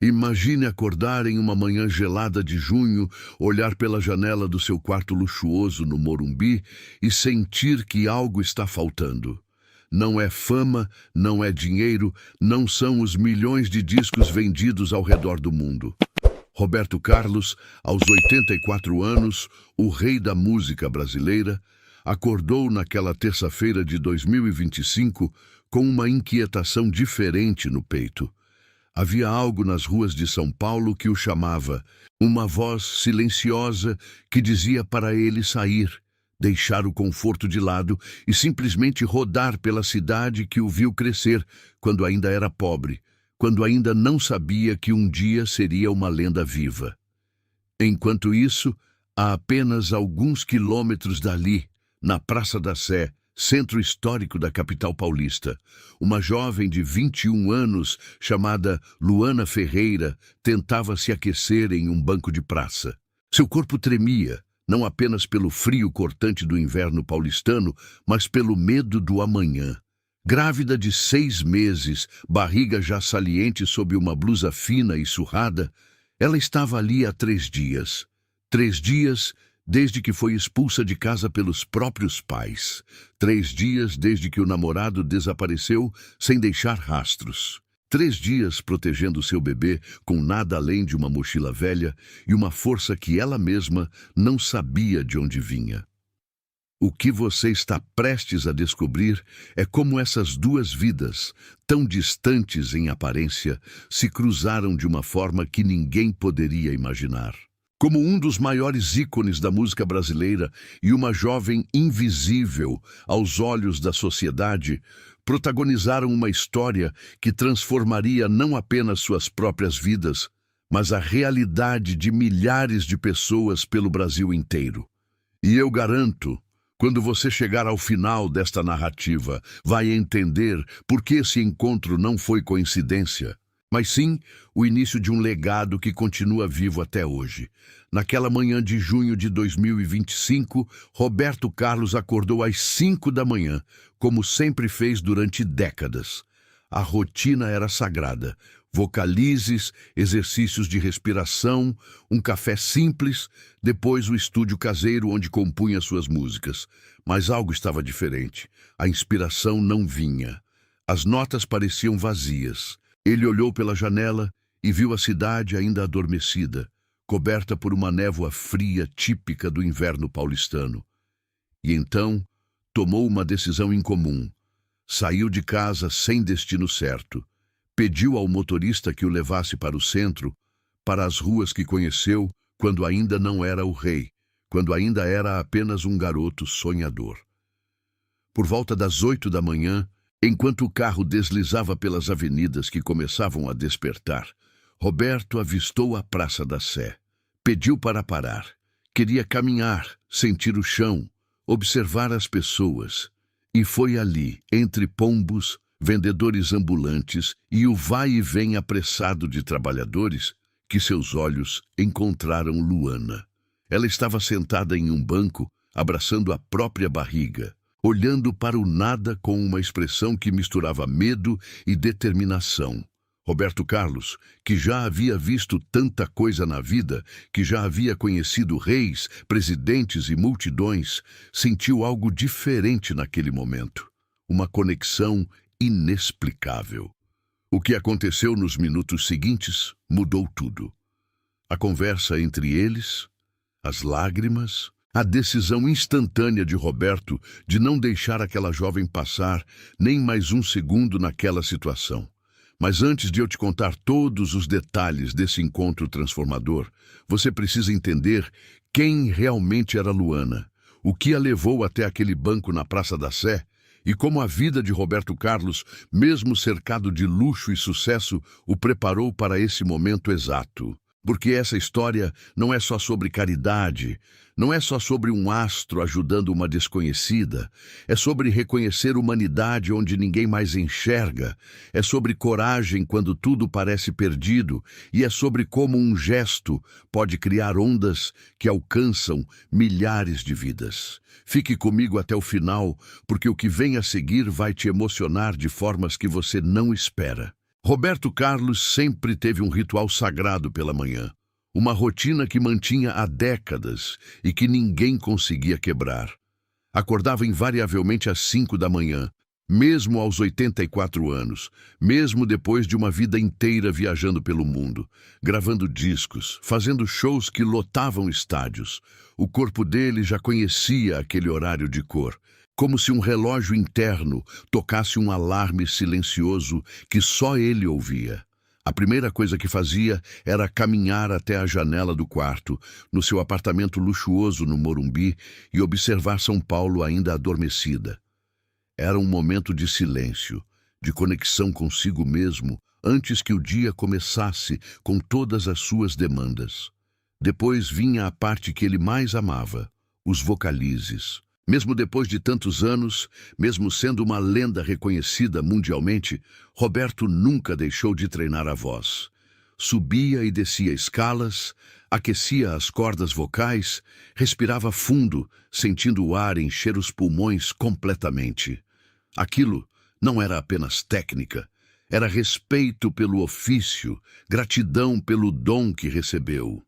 Imagine acordar em uma manhã gelada de junho, olhar pela janela do seu quarto luxuoso no Morumbi e sentir que algo está faltando. Não é fama, não é dinheiro, não são os milhões de discos vendidos ao redor do mundo. Roberto Carlos, aos 84 anos, o rei da música brasileira, acordou naquela terça-feira de 2025 com uma inquietação diferente no peito. Havia algo nas ruas de São Paulo que o chamava, uma voz silenciosa que dizia para ele sair, deixar o conforto de lado e simplesmente rodar pela cidade que o viu crescer quando ainda era pobre, quando ainda não sabia que um dia seria uma lenda viva. Enquanto isso, a apenas alguns quilômetros dali, na Praça da Sé, centro histórico da capital paulista, uma jovem de 21 anos chamada Luana Ferreira tentava se aquecer em um banco de praça. Seu corpo tremia, não apenas pelo frio cortante do inverno paulistano, mas pelo medo do amanhã. Grávida de 6 meses, barriga já saliente sob uma blusa fina e surrada, ela estava ali há 3 dias. 3 dias desde que foi expulsa de casa pelos próprios pais. 3 dias desde que o namorado desapareceu sem deixar rastros. 3 dias protegendo seu bebê com nada além de uma mochila velha e uma força que ela mesma não sabia de onde vinha. O que você está prestes a descobrir é como essas duas vidas, tão distantes em aparência, se cruzaram de uma forma que ninguém poderia imaginar. Como um dos maiores ícones da música brasileira e uma jovem invisível aos olhos da sociedade, protagonizaram uma história que transformaria não apenas suas próprias vidas, mas a realidade de milhares de pessoas pelo Brasil inteiro. E eu garanto, quando você chegar ao final desta narrativa, vai entender por que esse encontro não foi coincidência, mas sim o início de um legado que continua vivo até hoje. Naquela manhã de junho de 2025, Roberto Carlos acordou às 5 da manhã, como sempre fez durante décadas. A rotina era sagrada. Vocalizes, exercícios de respiração, um café simples, depois o estúdio caseiro onde compunha suas músicas. Mas algo estava diferente. A inspiração não vinha. As notas pareciam vazias. Ele olhou pela janela e viu a cidade ainda adormecida, coberta por uma névoa fria típica do inverno paulistano. E então tomou uma decisão incomum. Saiu de casa sem destino certo. Pediu ao motorista que o levasse para o centro, para as ruas que conheceu quando ainda não era o rei, quando ainda era apenas um garoto sonhador. Por volta das 8 da manhã, enquanto o carro deslizava pelas avenidas que começavam a despertar, Roberto avistou a Praça da Sé. Pediu para parar. Queria caminhar, sentir o chão, observar as pessoas. E foi ali, entre pombos, vendedores ambulantes e o vai e vem apressado de trabalhadores, que seus olhos encontraram Luana. Ela estava sentada em um banco, abraçando a própria barriga, olhando para o nada com uma expressão que misturava medo e determinação. Roberto Carlos, que já havia visto tanta coisa na vida, que já havia conhecido reis, presidentes e multidões, sentiu algo diferente naquele momento. Uma conexão inexplicável. O que aconteceu nos minutos seguintes mudou tudo. A conversa entre eles, as lágrimas, a decisão instantânea de Roberto de não deixar aquela jovem passar nem mais um segundo naquela situação. Mas antes de eu te contar todos os detalhes desse encontro transformador, você precisa entender quem realmente era Luana, o que a levou até aquele banco na Praça da Sé e como a vida de Roberto Carlos, mesmo cercado de luxo e sucesso, o preparou para esse momento exato. Porque essa história não é só sobre caridade, não é só sobre um astro ajudando uma desconhecida, é sobre reconhecer humanidade onde ninguém mais enxerga, é sobre coragem quando tudo parece perdido e é sobre como um gesto pode criar ondas que alcançam milhares de vidas. Fique comigo até o final, porque o que vem a seguir vai te emocionar de formas que você não espera. Roberto Carlos sempre teve um ritual sagrado pela manhã, uma rotina que mantinha há décadas e que ninguém conseguia quebrar. Acordava invariavelmente às 5 da manhã, mesmo aos 84 anos, mesmo depois de uma vida inteira viajando pelo mundo, gravando discos, fazendo shows que lotavam estádios. O corpo dele já conhecia aquele horário de cor, como se um relógio interno tocasse um alarme silencioso que só ele ouvia. A primeira coisa que fazia era caminhar até a janela do quarto, no seu apartamento luxuoso no Morumbi, e observar São Paulo ainda adormecida. Era um momento de silêncio, de conexão consigo mesmo, antes que o dia começasse com todas as suas demandas. Depois vinha a parte que ele mais amava, os vocalizes. Mesmo depois de tantos anos, mesmo sendo uma lenda reconhecida mundialmente, Roberto nunca deixou de treinar a voz. Subia e descia escalas, aquecia as cordas vocais, respirava fundo, sentindo o ar encher os pulmões completamente. Aquilo não era apenas técnica, era respeito pelo ofício, gratidão pelo dom que recebeu.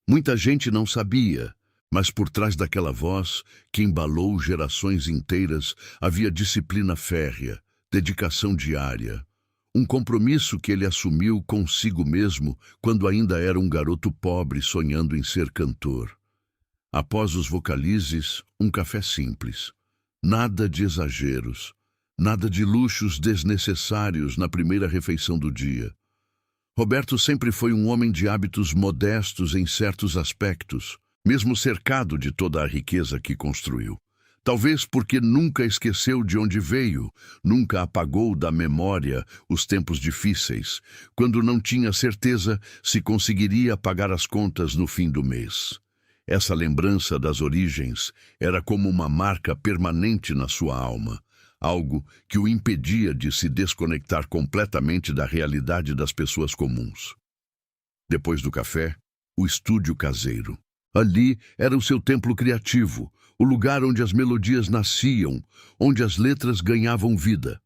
Muita gente não sabia, mas por trás daquela voz, que embalou gerações inteiras, havia disciplina férrea, dedicação diária. Um compromisso que ele assumiu consigo mesmo quando ainda era um garoto pobre sonhando em ser cantor. Após os vocalizes, um café simples. Nada de exageros, nada de luxos desnecessários na primeira refeição do dia. Roberto sempre foi um homem de hábitos modestos em certos aspectos, mesmo cercado de toda a riqueza que construiu. Talvez porque nunca esqueceu de onde veio, nunca apagou da memória os tempos difíceis, quando não tinha certeza se conseguiria pagar as contas no fim do mês. Essa lembrança das origens era como uma marca permanente na sua alma, algo que o impedia de se desconectar completamente da realidade das pessoas comuns. Depois do café, o estúdio caseiro. Ali era o seu templo criativo, o lugar onde as melodias nasciam, onde as letras ganhavam vida.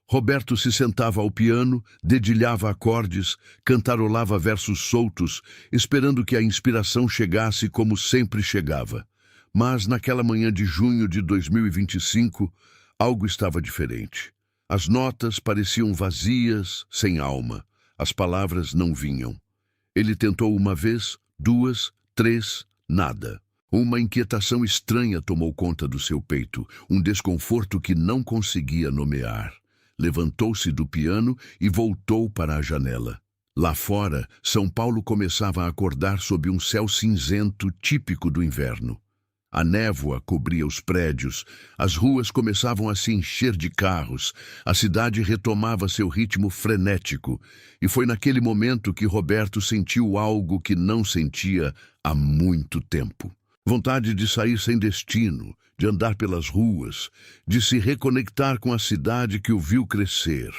Roberto se sentava ao piano, dedilhava acordes, cantarolava versos soltos, esperando que a inspiração chegasse como sempre chegava. Mas naquela manhã de junho de 2025, algo estava diferente. As notas pareciam vazias, sem alma. As palavras não vinham. Ele tentou uma vez, duas, três, nada. Uma inquietação estranha tomou conta do seu peito, um desconforto que não conseguia nomear. Levantou-se do piano e voltou para a janela. Lá fora, São Paulo começava a acordar sob um céu cinzento típico do inverno. A névoa cobria os prédios, as ruas começavam a se encher de carros, a cidade retomava seu ritmo frenético, e foi naquele momento que Roberto sentiu algo que não sentia há muito tempo. Vontade de sair sem destino, de andar pelas ruas, de se reconectar com a cidade que o viu crescer.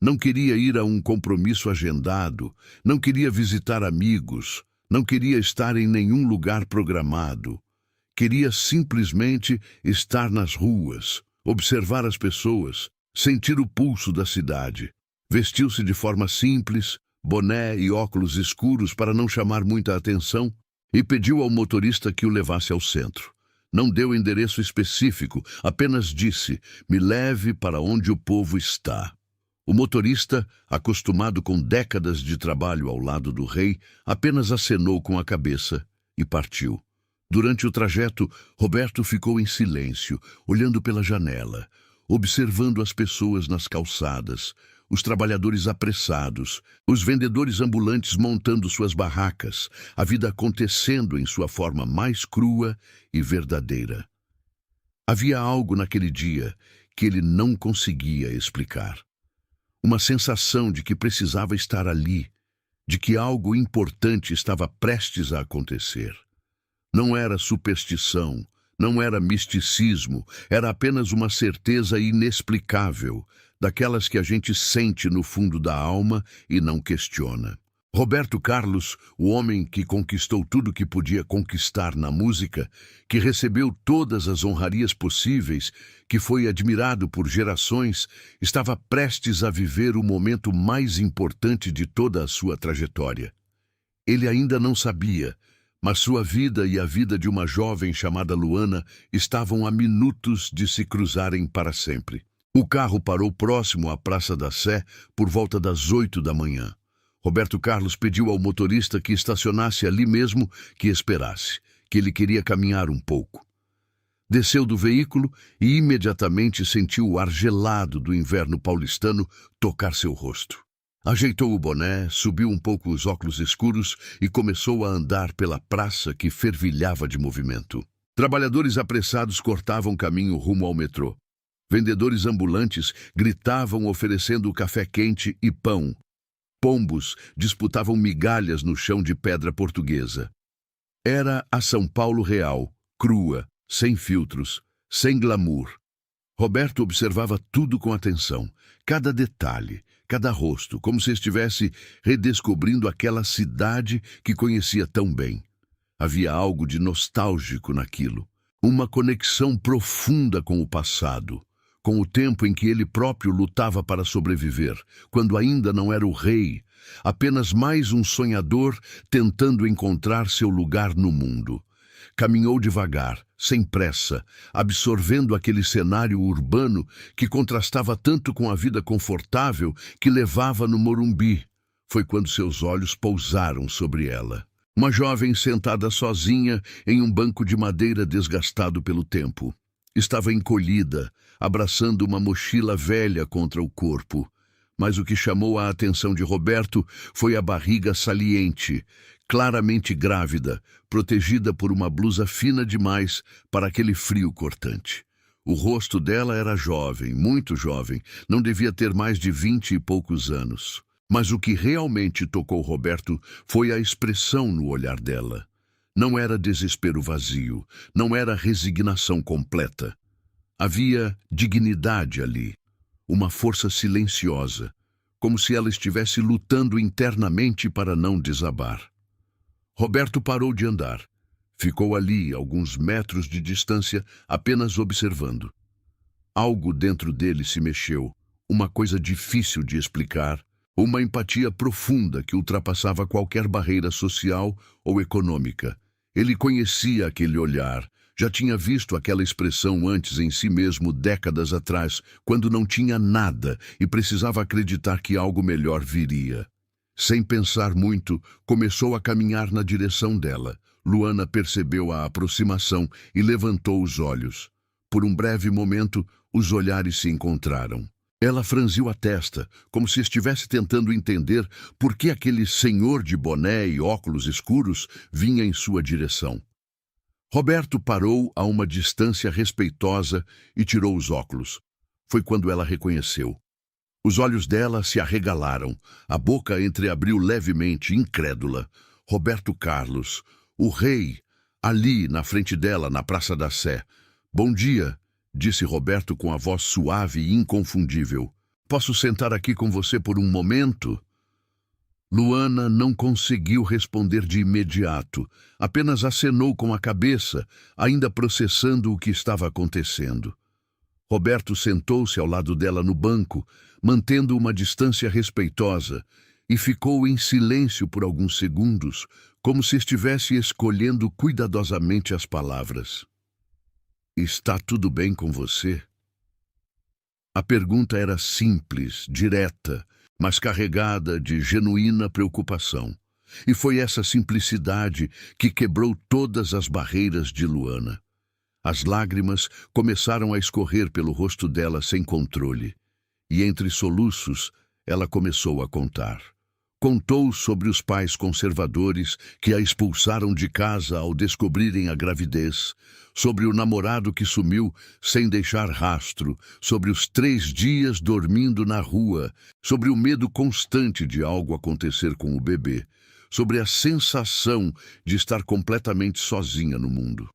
Não queria ir a um compromisso agendado, não queria visitar amigos, não queria estar em nenhum lugar programado. Queria simplesmente estar nas ruas, observar as pessoas, sentir o pulso da cidade. Vestiu-se de forma simples, boné e óculos escuros para não chamar muita atenção, e pediu ao motorista que o levasse ao centro. Não deu endereço específico, apenas disse: "Me leve para onde o povo está." O motorista, acostumado com décadas de trabalho ao lado do rei, apenas acenou com a cabeça e partiu. Durante o trajeto, Roberto ficou em silêncio, olhando pela janela, observando as pessoas nas calçadas, os trabalhadores apressados, os vendedores ambulantes montando suas barracas, a vida acontecendo em sua forma mais crua e verdadeira. Havia algo naquele dia que ele não conseguia explicar. Uma sensação de que precisava estar ali, de que algo importante estava prestes a acontecer. Não era superstição, não era misticismo, era apenas uma certeza inexplicável, daquelas que a gente sente no fundo da alma e não questiona. Roberto Carlos, o homem que conquistou tudo que podia conquistar na música, que recebeu todas as honrarias possíveis, que foi admirado por gerações, estava prestes a viver o momento mais importante de toda a sua trajetória. Ele ainda não sabia, mas sua vida e a vida de uma jovem chamada Luana estavam a minutos de se cruzarem para sempre. O carro parou próximo à Praça da Sé por volta das 8 da manhã. Roberto Carlos pediu ao motorista que estacionasse ali mesmo, que esperasse, que ele queria caminhar um pouco. Desceu do veículo e imediatamente sentiu o ar gelado do inverno paulistano tocar seu rosto. Ajeitou o boné, subiu um pouco os óculos escuros e começou a andar pela praça que fervilhava de movimento. Trabalhadores apressados cortavam caminho rumo ao metrô. Vendedores ambulantes gritavam oferecendo café quente e pão. Pombos disputavam migalhas no chão de pedra portuguesa. Era a São Paulo real, crua, sem filtros, sem glamour. Roberto observava tudo com atenção, cada detalhe, cada rosto, como se estivesse redescobrindo aquela cidade que conhecia tão bem. Havia algo de nostálgico naquilo, uma conexão profunda com o passado, com o tempo em que ele próprio lutava para sobreviver, quando ainda não era o rei, apenas mais um sonhador tentando encontrar seu lugar no mundo. Caminhou devagar, sem pressa, absorvendo aquele cenário urbano que contrastava tanto com a vida confortável que levava no Morumbi. Foi quando seus olhos pousaram sobre ela. Uma jovem sentada sozinha em um banco de madeira desgastado pelo tempo. Estava encolhida, abraçando uma mochila velha contra o corpo. Mas o que chamou a atenção de Roberto foi a barriga saliente, claramente grávida, protegida por uma blusa fina demais para aquele frio cortante. O rosto dela era jovem, muito jovem, não devia ter mais de 20 e poucos anos. Mas o que realmente tocou Roberto foi a expressão no olhar dela. Não era desespero vazio, não era resignação completa. Havia dignidade ali, uma força silenciosa, como se ela estivesse lutando internamente para não desabar. Roberto parou de andar. Ficou ali, a alguns metros de distância, apenas observando. Algo dentro dele se mexeu, uma coisa difícil de explicar, uma empatia profunda que ultrapassava qualquer barreira social ou econômica. Ele conhecia aquele olhar, já tinha visto aquela expressão antes em si mesmo décadas atrás, quando não tinha nada e precisava acreditar que algo melhor viria. Sem pensar muito, começou a caminhar na direção dela. Luana percebeu a aproximação e levantou os olhos. Por um breve momento, os olhares se encontraram. Ela franziu a testa, como se estivesse tentando entender por que aquele senhor de boné e óculos escuros vinha em sua direção. Roberto parou a uma distância respeitosa e tirou os óculos. Foi quando ela reconheceu. Os olhos dela se arregalaram, a boca entreabriu levemente, incrédula. Roberto Carlos, o rei, ali na frente dela, na Praça da Sé. "Bom dia", disse Roberto com a voz suave e inconfundível. "Posso sentar aqui com você por um momento?" Luana não conseguiu responder de imediato, apenas acenou com a cabeça, ainda processando o que estava acontecendo. Roberto sentou-se ao lado dela no banco, mantendo uma distância respeitosa, e ficou em silêncio por alguns segundos, como se estivesse escolhendo cuidadosamente as palavras. "Está tudo bem com você?" A pergunta era simples, direta, mas carregada de genuína preocupação. E foi essa simplicidade que quebrou todas as barreiras de Luana. As lágrimas começaram a escorrer pelo rosto dela sem controle. E entre soluços, ela começou a contar. Contou sobre os pais conservadores que a expulsaram de casa ao descobrirem a gravidez, sobre o namorado que sumiu sem deixar rastro, sobre os 3 dias dormindo na rua, sobre o medo constante de algo acontecer com o bebê, sobre a sensação de estar completamente sozinha no mundo.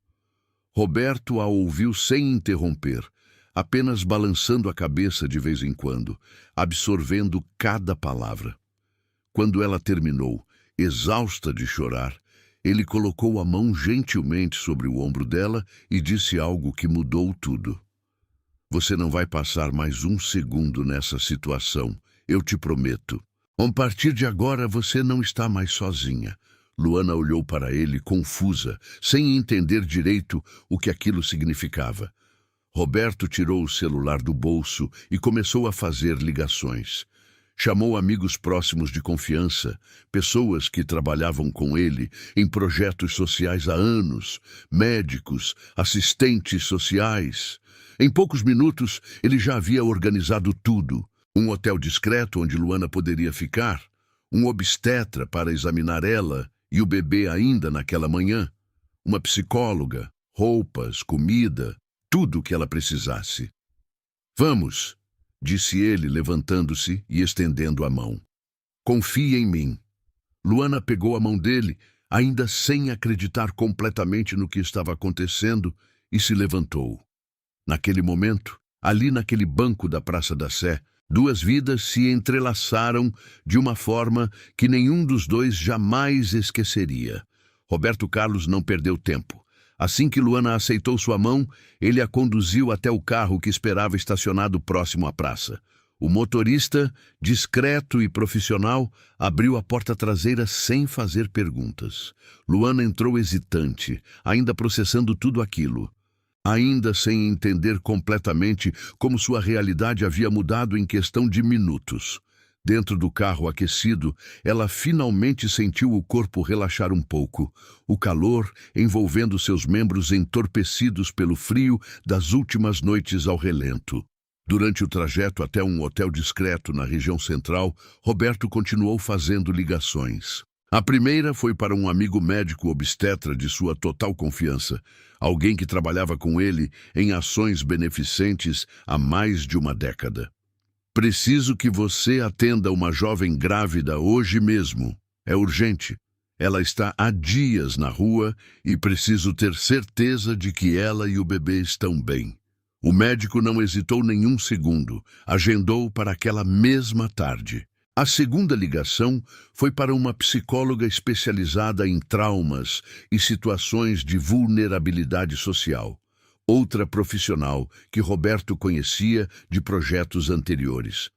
Roberto a ouviu sem interromper, apenas balançando a cabeça de vez em quando, absorvendo cada palavra. Quando ela terminou, Exausta de chorar, ele colocou a mão gentilmente sobre o ombro dela e disse algo que mudou tudo. Você não vai passar mais um segundo nessa situação, eu te prometo. A partir de agora você não está mais sozinha. Luana olhou para ele confusa, sem entender direito o que aquilo significava. Roberto tirou o celular do bolso e começou a fazer ligações. Chamou amigos próximos de confiança, pessoas que trabalhavam com ele em projetos sociais há anos, médicos, assistentes sociais. Em poucos minutos, ele já havia organizado tudo. Um hotel discreto onde Luana poderia ficar, um obstetra para examinar ela e o bebê ainda naquela manhã, uma psicóloga, roupas, comida, tudo o que ela precisasse. Vamos, disse ele, levantando-se e estendendo a mão. Confie em mim. Luana pegou a mão dele, ainda sem acreditar completamente no que estava acontecendo, e se levantou. Naquele momento, ali naquele banco da Praça da Sé, duas vidas se entrelaçaram de uma forma que nenhum dos dois jamais esqueceria. Roberto Carlos não perdeu tempo. Assim que Luana aceitou sua mão, ele a conduziu até o carro que esperava estacionado próximo à praça. O motorista, discreto e profissional, abriu a porta traseira sem fazer perguntas. Luana entrou hesitante, ainda processando tudo aquilo. Ainda sem entender completamente como sua realidade havia mudado em questão de minutos. Dentro do carro aquecido, ela finalmente sentiu o corpo relaxar um pouco, o calor envolvendo seus membros entorpecidos pelo frio das últimas noites ao relento. Durante o trajeto até um hotel discreto na região central, Roberto continuou fazendo ligações. A primeira foi para um amigo médico obstetra de sua total confiança, alguém que trabalhava com ele em ações beneficentes há mais de uma década. Preciso que você atenda uma jovem grávida hoje mesmo. É urgente. Ela está há dias na rua e preciso ter certeza de que ela e o bebê estão bem. O médico não hesitou nenhum segundo. Agendou para aquela mesma tarde. A segunda ligação foi para uma psicóloga especializada em traumas e situações de vulnerabilidade social. Outra profissional que Roberto conhecia de projetos anteriores.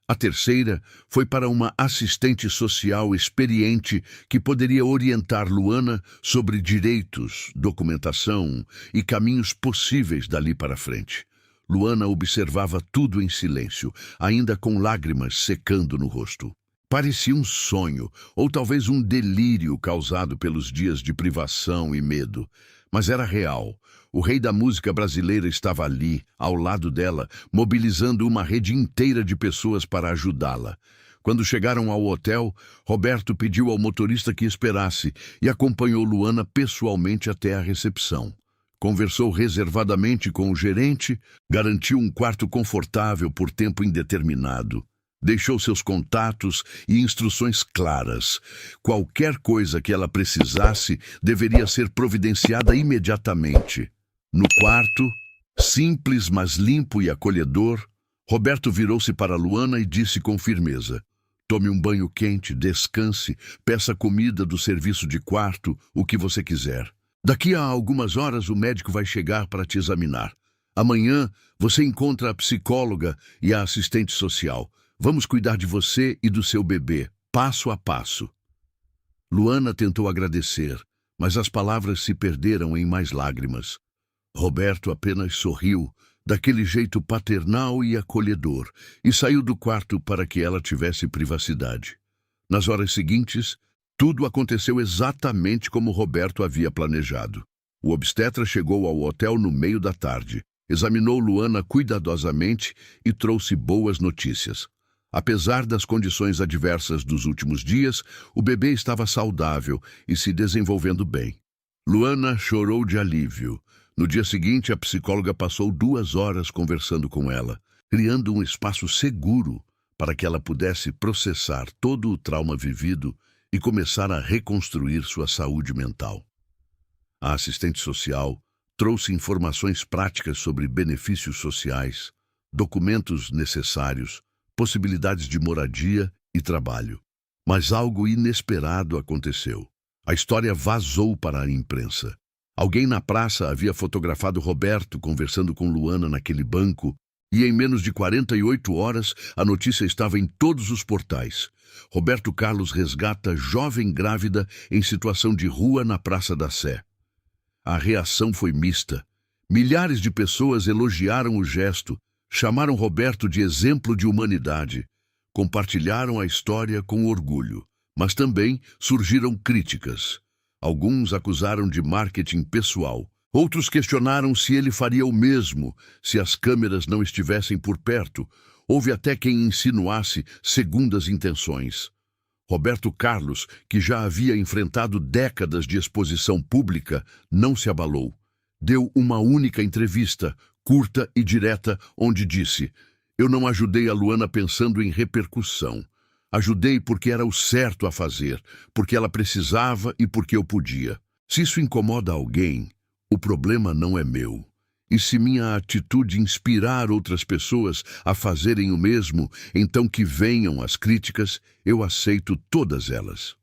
A terceira foi para uma assistente social experiente que poderia orientar Luana sobre direitos, documentação e caminhos possíveis dali para frente. Luana observava tudo em silêncio, ainda com lágrimas secando no rosto. Parecia um sonho, ou talvez um delírio causado pelos dias de privação e medo. Mas era real. O rei da música brasileira estava ali, ao lado dela, mobilizando uma rede inteira de pessoas para ajudá-la. Quando chegaram ao hotel, Roberto pediu ao motorista que esperasse e acompanhou Luana pessoalmente até a recepção. Conversou reservadamente com o gerente, garantiu um quarto confortável por tempo indeterminado. Deixou seus contatos e instruções claras. Qualquer coisa que ela precisasse deveria ser providenciada imediatamente. No quarto, simples mas limpo e acolhedor, Roberto virou-se para Luana e disse com firmeza: tome um banho quente, descanse, peça comida do serviço de quarto, o que você quiser. Daqui a algumas horas o médico vai chegar para te examinar. Amanhã você encontra a psicóloga e a assistente social. Vamos cuidar de você e do seu bebê, passo a passo. Luana tentou agradecer, mas as palavras se perderam em mais lágrimas. Roberto apenas sorriu, daquele jeito paternal e acolhedor, e saiu do quarto para que ela tivesse privacidade. Nas horas seguintes, tudo aconteceu exatamente como Roberto havia planejado. O obstetra chegou ao hotel no meio da tarde, examinou Luana cuidadosamente e trouxe boas notícias. Apesar das condições adversas dos últimos dias, o bebê estava saudável e se desenvolvendo bem. Luana chorou de alívio. No dia seguinte, a psicóloga passou 2 horas conversando com ela, criando um espaço seguro para que ela pudesse processar todo o trauma vivido e começar a reconstruir sua saúde mental. A assistente social trouxe informações práticas sobre benefícios sociais, documentos necessários, possibilidades de moradia e trabalho. Mas algo inesperado aconteceu. A história vazou para a imprensa. Alguém na praça havia fotografado Roberto conversando com Luana naquele banco, e em menos de 48 horas a notícia estava em todos os portais. Roberto Carlos resgata jovem grávida em situação de rua na Praça da Sé. A reação foi mista. Milhares de pessoas elogiaram o gesto, chamaram Roberto de exemplo de humanidade, compartilharam a história com orgulho, mas também surgiram críticas. Alguns acusaram de marketing pessoal. Outros questionaram se ele faria o mesmo se as câmeras não estivessem por perto. Houve até quem insinuasse segundas intenções. Roberto Carlos, que já havia enfrentado décadas de exposição pública, não se abalou. Deu uma única entrevista, curta e direta, onde disse: "Eu não ajudei a Luana pensando em repercussão. Ajudei porque era o certo a fazer, porque ela precisava e porque eu podia. Se isso incomoda alguém, o problema não é meu. E se minha atitude inspirar outras pessoas a fazerem o mesmo, então que venham as críticas, eu aceito todas elas."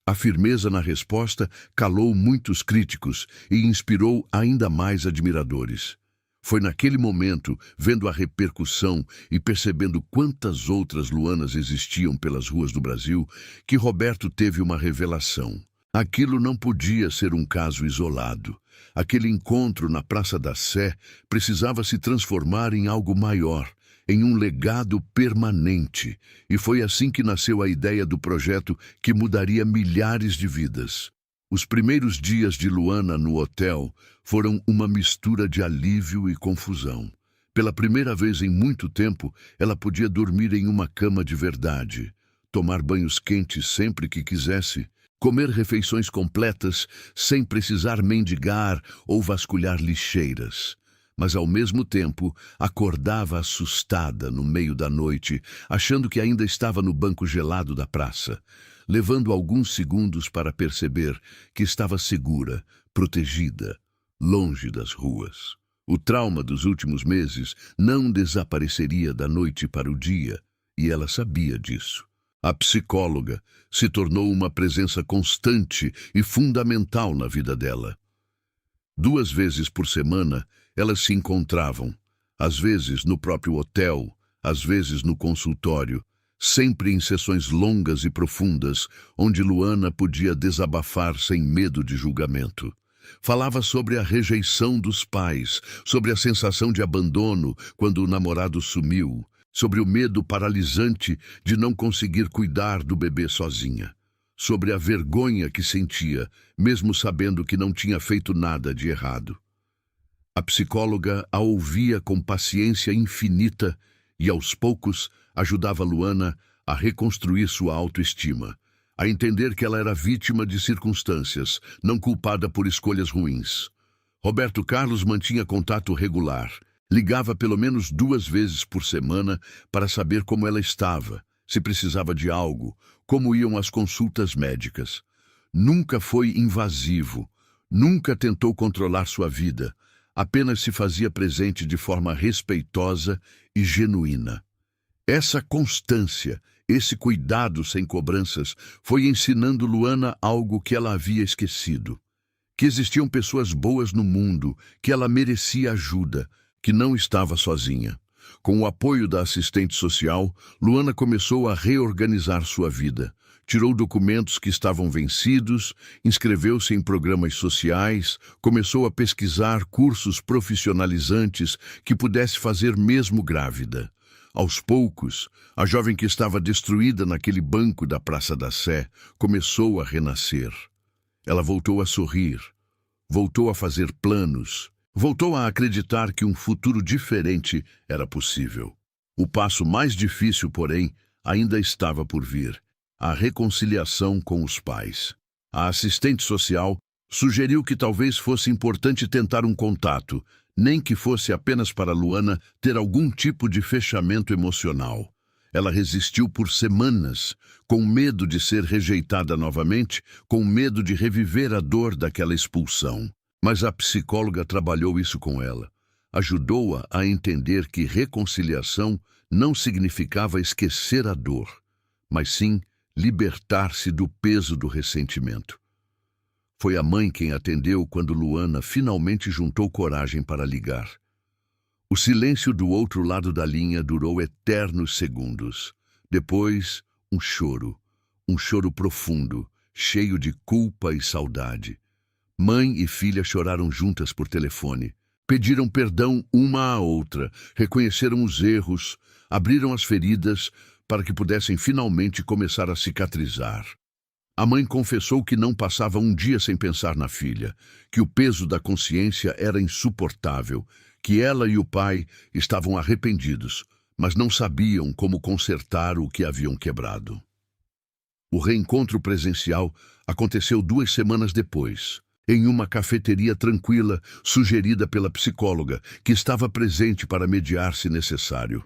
A firmeza na resposta calou muitos críticos e inspirou ainda mais admiradores. Foi naquele momento, vendo a repercussão e percebendo quantas outras Luanas existiam pelas ruas do Brasil, que Roberto teve uma revelação. Aquilo não podia ser um caso isolado. Aquele encontro na Praça da Sé precisava se transformar em algo maior, em um legado permanente. E foi assim que nasceu a ideia do projeto que mudaria milhares de vidas. Os primeiros dias de Luana no hotel foram uma mistura de alívio e confusão. Pela primeira vez em muito tempo, ela podia dormir em uma cama de verdade, tomar banhos quentes sempre que quisesse, comer refeições completas sem precisar mendigar ou vasculhar lixeiras. Mas, ao mesmo tempo, acordava assustada no meio da noite, achando que ainda estava no banco gelado da praça, levando alguns segundos para perceber que estava segura, protegida, longe das ruas. O trauma dos últimos meses não desapareceria da noite para o dia, e ela sabia disso. A psicóloga se tornou uma presença constante e fundamental na vida dela. 2 vezes por semana, elas se encontravam, às vezes no próprio hotel, às vezes no consultório, sempre em sessões longas e profundas, onde Luana podia desabafar sem medo de julgamento. Falava sobre a rejeição dos pais, sobre a sensação de abandono quando o namorado sumiu, sobre o medo paralisante de não conseguir cuidar do bebê sozinha, sobre a vergonha que sentia, mesmo sabendo que não tinha feito nada de errado. A psicóloga a ouvia com paciência infinita e, aos poucos, ajudava Luana a reconstruir sua autoestima, a entender que ela era vítima de circunstâncias, não culpada por escolhas ruins. Roberto Carlos mantinha contato regular, ligava pelo menos 2 vezes por semana para saber como ela estava, se precisava de algo, como iam as consultas médicas. Nunca foi invasivo, nunca tentou controlar sua vida, apenas se fazia presente de forma respeitosa e genuína. Essa constância, esse cuidado sem cobranças, foi ensinando Luana algo que ela havia esquecido. Que existiam pessoas boas no mundo, que ela merecia ajuda, que não estava sozinha. Com o apoio da assistente social, Luana começou a reorganizar sua vida. Tirou documentos que estavam vencidos, inscreveu-se em programas sociais, começou a pesquisar cursos profissionalizantes que pudesse fazer mesmo grávida. Aos poucos, a jovem que estava destruída naquele banco da Praça da Sé começou a renascer. Ela voltou a sorrir, voltou a fazer planos, voltou a acreditar que um futuro diferente era possível. O passo mais difícil, porém, ainda estava por vir: a reconciliação com os pais. A assistente social sugeriu que talvez fosse importante tentar um contato, nem que fosse apenas para Luana ter algum tipo de fechamento emocional. Ela resistiu por semanas, com medo de ser rejeitada novamente, com medo de reviver a dor daquela expulsão. Mas a psicóloga trabalhou isso com ela. Ajudou-a a entender que reconciliação não significava esquecer a dor, mas sim libertar-se do peso do ressentimento. Foi a mãe quem atendeu quando Luana finalmente juntou coragem para ligar. O silêncio do outro lado da linha durou eternos segundos. Depois, um choro profundo, cheio de culpa e saudade. Mãe e filha choraram juntas por telefone. Pediram perdão uma à outra, reconheceram os erros, abriram as feridas para que pudessem finalmente começar a cicatrizar. A mãe confessou que não passava um dia sem pensar na filha, que o peso da consciência era insuportável, que ela e o pai estavam arrependidos, mas não sabiam como consertar o que haviam quebrado. O reencontro presencial aconteceu 2 semanas depois, em uma cafeteria tranquila, sugerida pela psicóloga, que estava presente para mediar se necessário.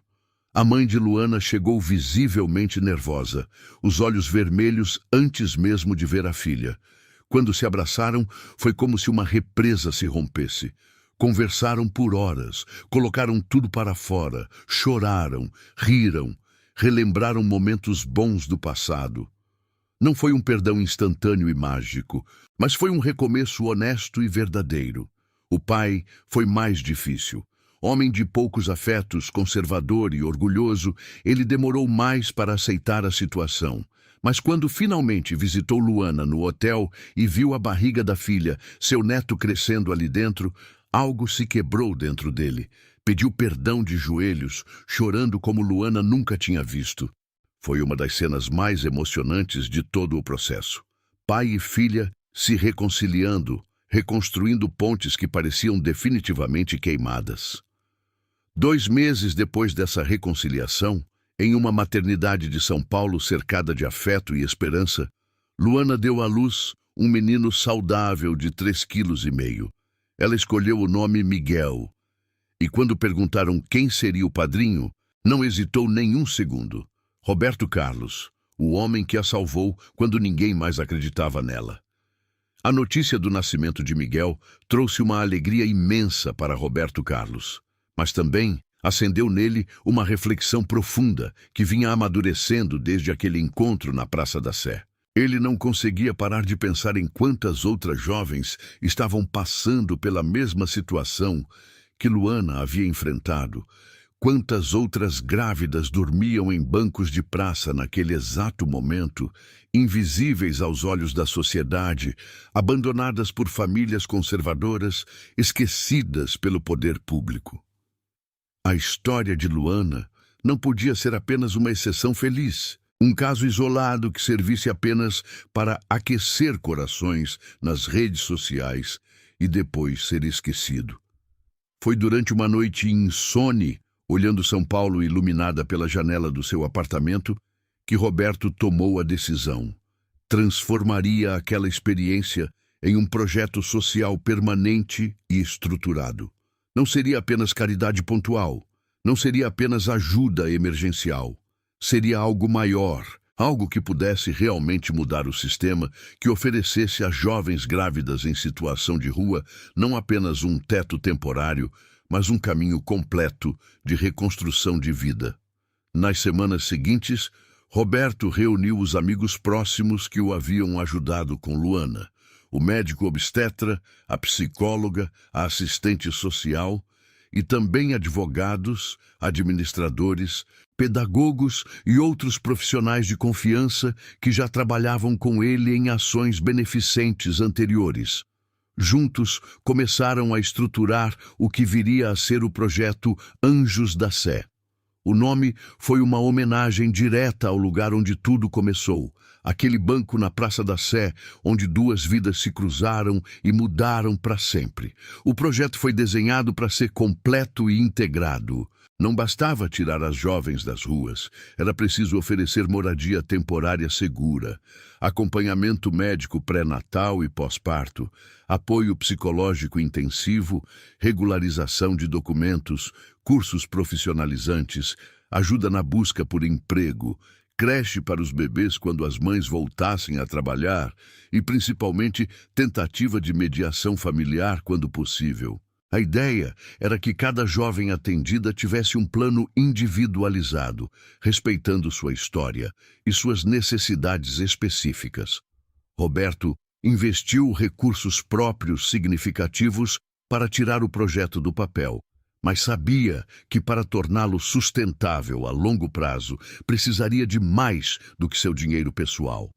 A mãe de Luana chegou visivelmente nervosa, os olhos vermelhos antes mesmo de ver a filha. Quando se abraçaram, foi como se uma represa se rompesse. Conversaram por horas, colocaram tudo para fora, choraram, riram, relembraram momentos bons do passado. Não foi um perdão instantâneo e mágico, mas foi um recomeço honesto e verdadeiro. O pai foi mais difícil. Homem de poucos afetos, conservador e orgulhoso, ele demorou mais para aceitar a situação. Mas quando finalmente visitou Luana no hotel e viu a barriga da filha, seu neto crescendo ali dentro, algo se quebrou dentro dele. Pediu perdão de joelhos, chorando como Luana nunca tinha visto. Foi uma das cenas mais emocionantes de todo o processo. Pai e filha se reconciliando, reconstruindo pontes que pareciam definitivamente queimadas. 2 meses depois dessa reconciliação, em uma maternidade de São Paulo cercada de afeto e esperança, Luana deu à luz um menino saudável de 3,5 kg. Ela escolheu o nome Miguel. E quando perguntaram quem seria o padrinho, não hesitou nenhum segundo. Roberto Carlos, o homem que a salvou quando ninguém mais acreditava nela. A notícia do nascimento de Miguel trouxe uma alegria imensa para Roberto Carlos, mas também acendeu nele uma reflexão profunda que vinha amadurecendo desde aquele encontro na Praça da Sé. Ele não conseguia parar de pensar em quantas outras jovens estavam passando pela mesma situação que Luana havia enfrentado. Quantas outras grávidas dormiam em bancos de praça naquele exato momento, invisíveis aos olhos da sociedade, abandonadas por famílias conservadoras, esquecidas pelo poder público. A história de Luana não podia ser apenas uma exceção feliz, um caso isolado que servisse apenas para aquecer corações nas redes sociais e depois ser esquecido. Foi durante uma noite insone, olhando São Paulo iluminada pela janela do seu apartamento, que Roberto tomou a decisão. Transformaria aquela experiência em um projeto social permanente e estruturado. Não seria apenas caridade pontual, não seria apenas ajuda emergencial. Seria algo maior, algo que pudesse realmente mudar o sistema, que oferecesse às jovens grávidas em situação de rua não apenas um teto temporário, mas um caminho completo de reconstrução de vida. Nas semanas seguintes, Roberto reuniu os amigos próximos que o haviam ajudado com Luana, o médico obstetra, a psicóloga, a assistente social e também advogados, administradores, pedagogos e outros profissionais de confiança que já trabalhavam com ele em ações beneficentes anteriores. Juntos, começaram a estruturar o que viria a ser o projeto Anjos da Sé. O nome foi uma homenagem direta ao lugar onde tudo começou, aquele banco na Praça da Sé, onde 2 vidas se cruzaram e mudaram para sempre. O projeto foi desenhado para ser completo e integrado. Não bastava tirar as jovens das ruas, era preciso oferecer moradia temporária segura, acompanhamento médico pré-natal e pós-parto, apoio psicológico intensivo, regularização de documentos, cursos profissionalizantes, ajuda na busca por emprego, creche para os bebês quando as mães voltassem a trabalhar e, principalmente, tentativa de mediação familiar quando possível. A ideia era que cada jovem atendida tivesse um plano individualizado, respeitando sua história e suas necessidades específicas. Roberto investiu recursos próprios significativos para tirar o projeto do papel, mas sabia que para torná-lo sustentável a longo prazo precisaria de mais do que seu dinheiro pessoal.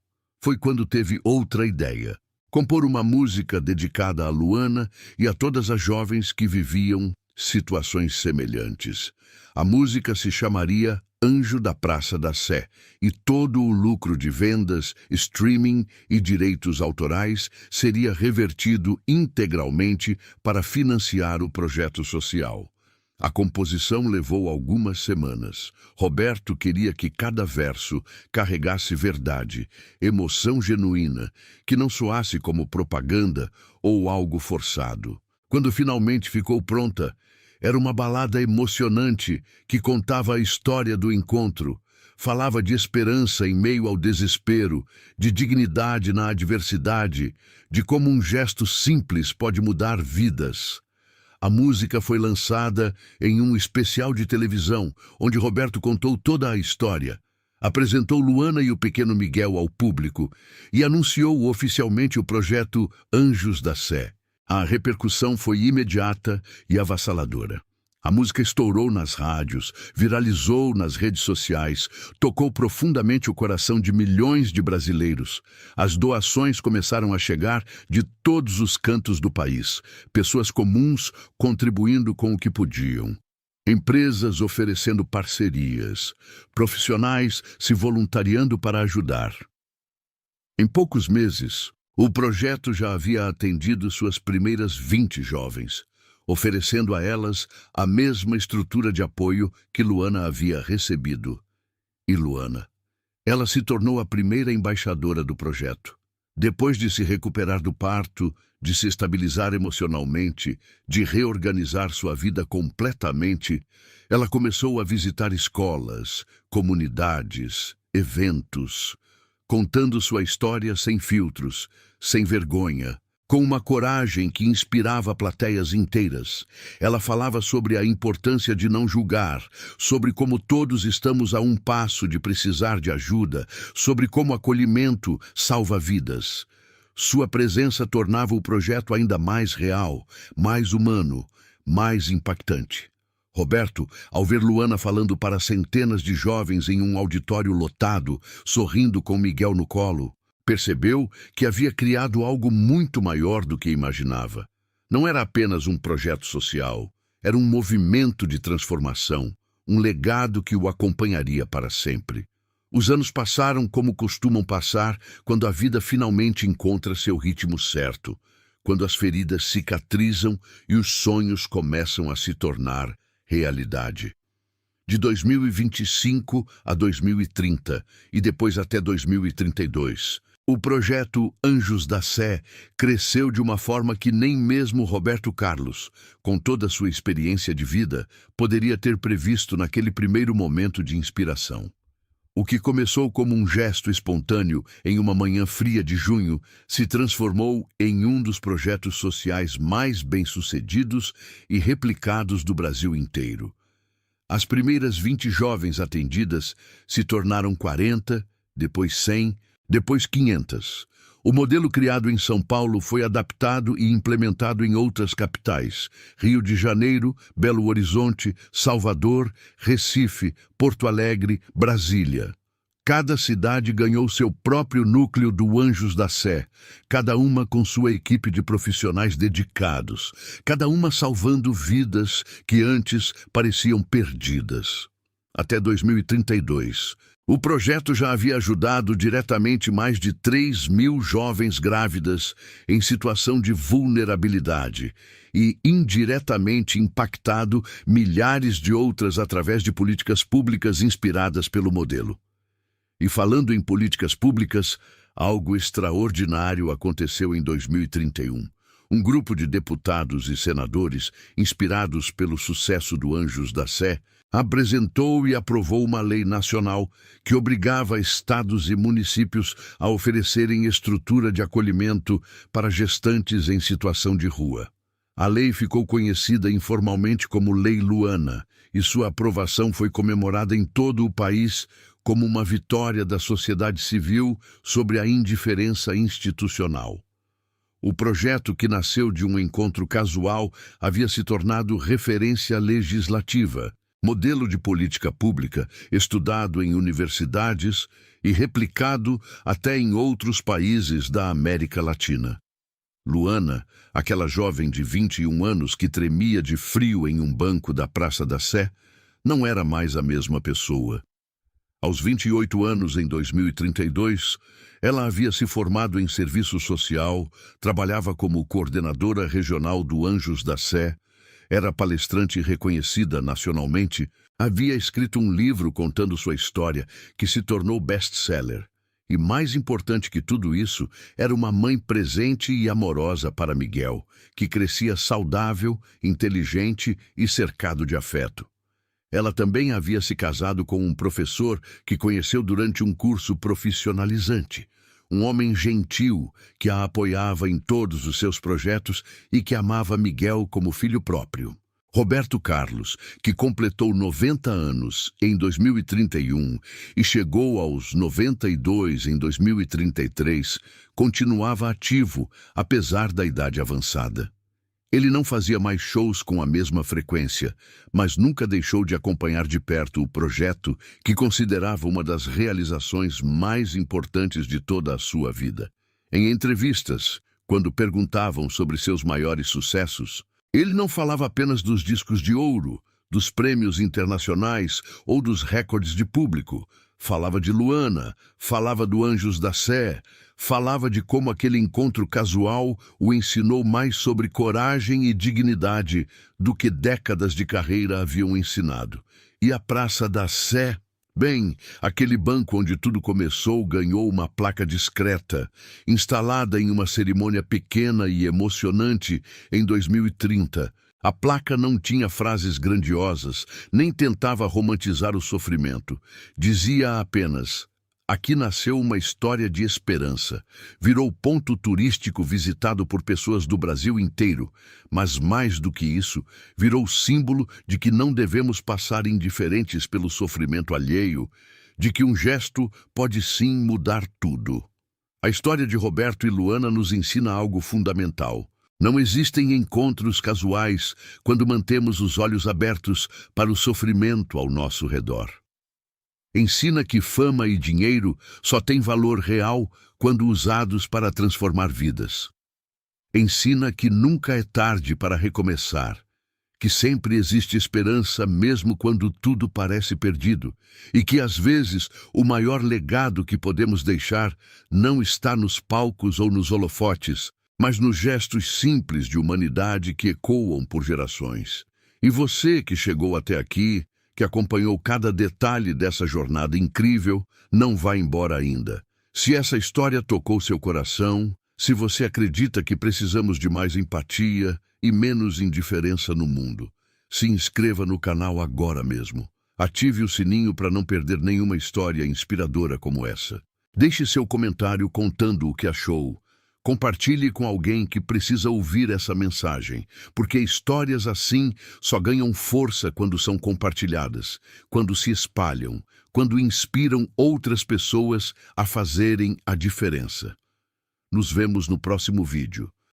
Foi quando teve outra ideia: compor uma música dedicada a Luana e a todas as jovens que viviam situações semelhantes. A música se chamaria Anjo da Praça da Sé, e todo o lucro de vendas, streaming e direitos autorais seria revertido integralmente para financiar o projeto social. A composição levou algumas semanas. Roberto queria que cada verso carregasse verdade, emoção genuína, que não soasse como propaganda ou algo forçado. Quando finalmente ficou pronta, era uma balada emocionante que contava a história do encontro. Falava de esperança em meio ao desespero, de dignidade na adversidade, de como um gesto simples pode mudar vidas. A música foi lançada em um especial de televisão, onde Roberto contou toda a história. Apresentou Luana e o pequeno Miguel ao público e anunciou oficialmente o projeto Anjos da Sé. A repercussão foi imediata e avassaladora. A música estourou nas rádios, viralizou nas redes sociais, tocou profundamente o coração de milhões de brasileiros. As doações começaram a chegar de todos os cantos do país, pessoas comuns contribuindo com o que podiam. Empresas oferecendo parcerias, profissionais se voluntariando para ajudar. Em poucos meses, o projeto já havia atendido suas primeiras 20 jovens, oferecendo a elas a mesma estrutura de apoio que Luana havia recebido. E Luana, ela se tornou a primeira embaixadora do projeto. Depois de se recuperar do parto, de se estabilizar emocionalmente, de reorganizar sua vida completamente, ela começou a visitar escolas, comunidades, eventos, contando sua história sem filtros, sem vergonha, com uma coragem que inspirava plateias inteiras. Ela falava sobre a importância de não julgar, sobre como todos estamos a um passo de precisar de ajuda, sobre como acolhimento salva vidas. Sua presença tornava o projeto ainda mais real, mais humano, mais impactante. Roberto, ao ver Luana falando para centenas de jovens em um auditório lotado, sorrindo com Miguel no colo, percebeu que havia criado algo muito maior do que imaginava. Não era apenas um projeto social, era um movimento de transformação, um legado que o acompanharia para sempre. Os anos passaram como costumam passar quando a vida finalmente encontra seu ritmo certo, quando as feridas cicatrizam e os sonhos começam a se tornar realidade. De 2025 a 2030 e depois até 2032, o projeto Anjos da Sé cresceu de uma forma que nem mesmo Roberto Carlos, com toda a sua experiência de vida, poderia ter previsto naquele primeiro momento de inspiração. O que começou como um gesto espontâneo em uma manhã fria de junho se transformou em um dos projetos sociais mais bem-sucedidos e replicados do Brasil inteiro. As primeiras 20 jovens atendidas se tornaram 40, depois 100, depois 500. O modelo criado em São Paulo foi adaptado e implementado em outras capitais: Rio de Janeiro, Belo Horizonte, Salvador, Recife, Porto Alegre, Brasília. Cada cidade ganhou seu próprio núcleo do Anjos da Sé, cada uma com sua equipe de profissionais dedicados, cada uma salvando vidas que antes pareciam perdidas. Até 2032, o projeto já havia ajudado diretamente mais de 3.000 jovens grávidas em situação de vulnerabilidade e indiretamente impactado milhares de outras através de políticas públicas inspiradas pelo modelo. E falando em políticas públicas, algo extraordinário aconteceu em 2031. Um grupo de deputados e senadores, inspirados pelo sucesso do Anjos da Sé, apresentou e aprovou uma lei nacional que obrigava estados e municípios a oferecerem estrutura de acolhimento para gestantes em situação de rua. A lei ficou conhecida informalmente como Lei Luana, e sua aprovação foi comemorada em todo o país como uma vitória da sociedade civil sobre a indiferença institucional. O projeto, que nasceu de um encontro casual, havia se tornado referência legislativa, modelo de política pública estudado em universidades e replicado até em outros países da América Latina. Luana, aquela jovem de 21 anos que tremia de frio em um banco da Praça da Sé, não era mais a mesma pessoa. Aos 28 anos, em 2032, ela havia se formado em serviço social, trabalhava como coordenadora regional do Anjos da Sé, era palestrante reconhecida nacionalmente, havia escrito um livro contando sua história, que se tornou best-seller. E mais importante que tudo isso, era uma mãe presente e amorosa para Miguel, que crescia saudável, inteligente e cercado de afeto. Ela também havia se casado com um professor que conheceu durante um curso profissionalizante, um homem gentil que a apoiava em todos os seus projetos e que amava Miguel como filho próprio. Roberto Carlos, que completou 90 anos em 2031 e chegou aos 92 em 2033, continuava ativo, apesar da idade avançada. Ele não fazia mais shows com a mesma frequência, mas nunca deixou de acompanhar de perto o projeto que considerava uma das realizações mais importantes de toda a sua vida. Em entrevistas, quando perguntavam sobre seus maiores sucessos, ele não falava apenas dos discos de ouro, dos prêmios internacionais ou dos recordes de público. Falava de Luana, falava do Anjos da Sé, falava de como aquele encontro casual o ensinou mais sobre coragem e dignidade do que décadas de carreira haviam ensinado. E a Praça da Sé, bem, aquele banco onde tudo começou ganhou uma placa discreta, instalada em uma cerimônia pequena e emocionante em 2030. A placa não tinha frases grandiosas, nem tentava romantizar o sofrimento. Dizia apenas: aqui nasceu uma história de esperança. Virou ponto turístico visitado por pessoas do Brasil inteiro. Mas mais do que isso, virou símbolo de que não devemos passar indiferentes pelo sofrimento alheio, de que um gesto pode sim mudar tudo. A história de Roberto e Luana nos ensina algo fundamental. Não existem encontros casuais quando mantemos os olhos abertos para o sofrimento ao nosso redor. Ensina que fama e dinheiro só têm valor real quando usados para transformar vidas. Ensina que nunca é tarde para recomeçar, que sempre existe esperança mesmo quando tudo parece perdido, e que às vezes o maior legado que podemos deixar não está nos palcos ou nos holofotes, mas nos gestos simples de humanidade que ecoam por gerações. E você que chegou até aqui, que acompanhou cada detalhe dessa jornada incrível, não vai embora ainda. Se essa história tocou seu coração, se você acredita que precisamos de mais empatia e menos indiferença no mundo, se inscreva no canal agora mesmo. Ative o sininho para não perder nenhuma história inspiradora como essa. Deixe seu comentário contando o que achou. Compartilhe com alguém que precisa ouvir essa mensagem, porque histórias assim só ganham força quando são compartilhadas, quando se espalham, quando inspiram outras pessoas a fazerem a diferença. Nos vemos no próximo vídeo.